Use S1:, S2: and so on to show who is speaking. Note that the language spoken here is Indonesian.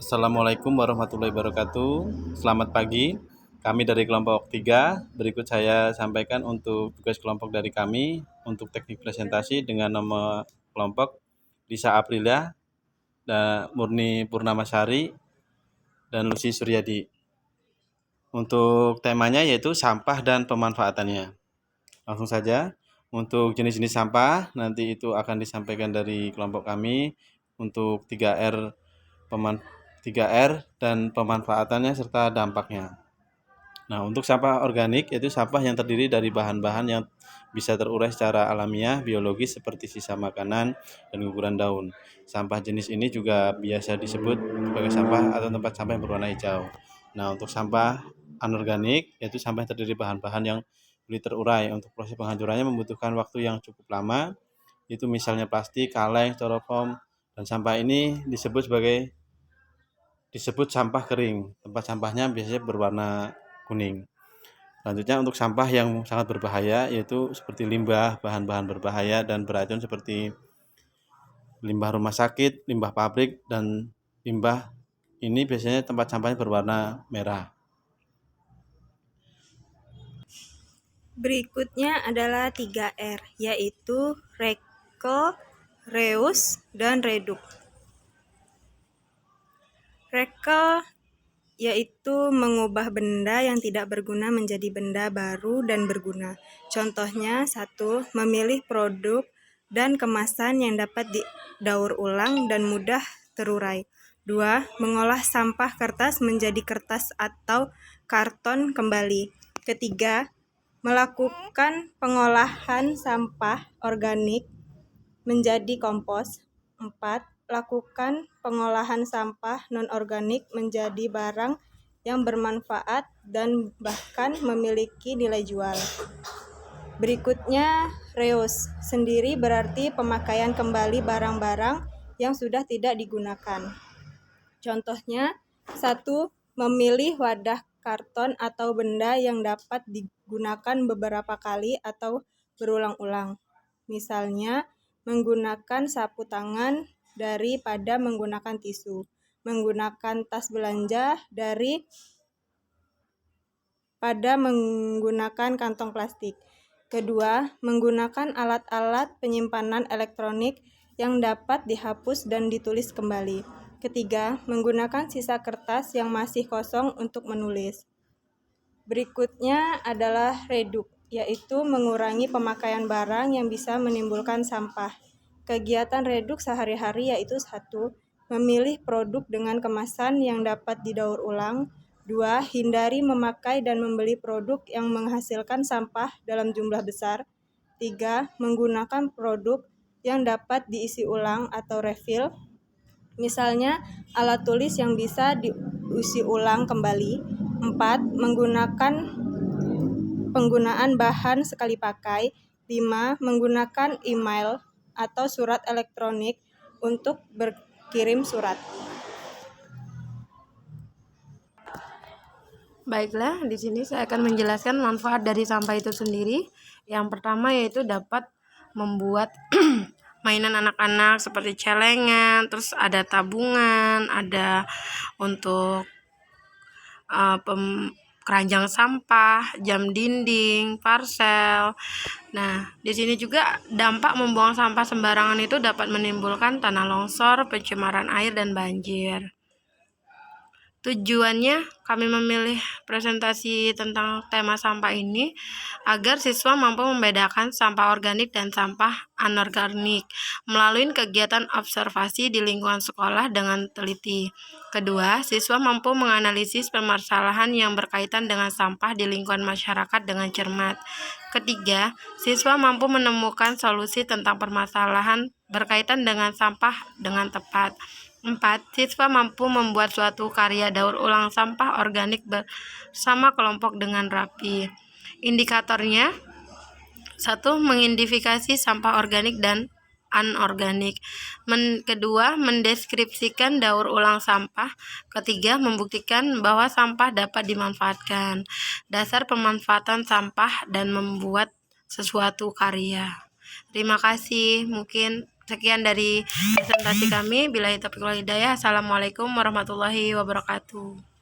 S1: Assalamualaikum warahmatullahi wabarakatuh. Selamat pagi. Kami dari kelompok 3. Berikut saya sampaikan untuk tugas kelompok dari kami untuk teknik presentasi dengan nama kelompok Lisa Aprilia, dan Murni Purnamasari, dan Lucy Suryadi. Untuk temanya yaitu sampah dan pemanfaatannya. Langsung saja. Untuk jenis-jenis sampah nanti itu akan disampaikan dari kelompok kami untuk 3R 3R dan pemanfaatannya serta dampaknya. Nah, untuk sampah organik yaitu sampah yang terdiri dari bahan-bahan yang bisa terurai secara alamiah, biologis seperti sisa makanan dan guguran daun. Sampah jenis ini juga biasa disebut sebagai sampah atau tempat sampah yang berwarna hijau. Nah, untuk sampah anorganik yaitu sampah yang terdiri bahan-bahan yang sulit terurai. Untuk proses penghancurannya membutuhkan waktu yang cukup lama, itu misalnya plastik, kaleng, styrofoam, dan sampah ini disebut sampah kering. Tempat sampahnya biasanya berwarna kuning. Selanjutnya untuk sampah yang sangat berbahaya yaitu seperti limbah, bahan-bahan berbahaya dan beracun seperti limbah rumah sakit, limbah pabrik, dan limbah ini biasanya tempat sampahnya berwarna merah.
S2: Berikutnya adalah 3R, yaitu recycle, reuse, dan redup. Recycle yaitu mengubah benda yang tidak berguna menjadi benda baru dan berguna. Contohnya, 1. Memilih produk dan kemasan yang dapat didaur ulang dan mudah terurai. 2. Mengolah sampah kertas menjadi kertas atau karton kembali. Ketiga, melakukan pengolahan sampah organik menjadi kompos. 4. Lakukan pengolahan sampah non-organik menjadi barang yang bermanfaat dan bahkan memiliki nilai jual. Berikutnya, reuse sendiri berarti pemakaian kembali barang-barang yang sudah tidak digunakan. Contohnya, 1. Memilih wadah karton atau benda yang dapat digunakan beberapa kali atau berulang-ulang. Misalnya, menggunakan sapu tangan daripada menggunakan tisu, menggunakan tas belanja daripada menggunakan kantong plastik. Kedua, menggunakan alat-alat penyimpanan elektronik yang dapat dihapus dan ditulis kembali. Ketiga, menggunakan sisa kertas yang masih kosong untuk menulis. Berikutnya adalah redup, yaitu mengurangi pemakaian barang yang bisa menimbulkan sampah. Kegiatan redup sehari-hari yaitu 1. Memilih produk dengan kemasan yang dapat didaur ulang. 2. Hindari memakai dan membeli produk yang menghasilkan sampah dalam jumlah besar. 3. Menggunakan produk yang dapat diisi ulang atau refill. Misalnya, alat tulis yang bisa diisi ulang kembali. 4. Penggunaan bahan sekali pakai. 5. Menggunakan email atau surat elektronik untuk berkirim surat.
S3: Baiklah, di sini saya akan menjelaskan manfaat dari sampah itu sendiri. Yang pertama yaitu dapat membuat mainan anak-anak seperti celengan, terus ada tabungan, ada untuk keranjang sampah, jam dinding, parcel. Nah, di sini juga dampak membuang sampah sembarangan itu dapat menimbulkan tanah longsor, pencemaran air, dan banjir. Tujuannya kami memilih presentasi tentang tema sampah ini agar siswa mampu membedakan sampah organik dan sampah anorganik melalui kegiatan observasi di lingkungan sekolah dengan teliti. Kedua, siswa mampu menganalisis permasalahan yang berkaitan dengan sampah di lingkungan masyarakat dengan cermat. Ketiga, siswa mampu menemukan solusi tentang permasalahan berkaitan dengan sampah dengan tepat. 4. Siswa mampu membuat suatu karya daur ulang sampah organik bersama kelompok dengan rapi. Indikatornya: 1. Mengidentifikasi sampah organik dan anorganik. Kedua, mendeskripsikan daur ulang sampah. Ketiga, membuktikan bahwa sampah dapat dimanfaatkan. Dasar pemanfaatan sampah dan membuat sesuatu karya. Terima kasih. Mungkin Sekian dari presentasi kami. Billahi taufiq wal hidayah. Assalamualaikum warahmatullahi wabarakatuh.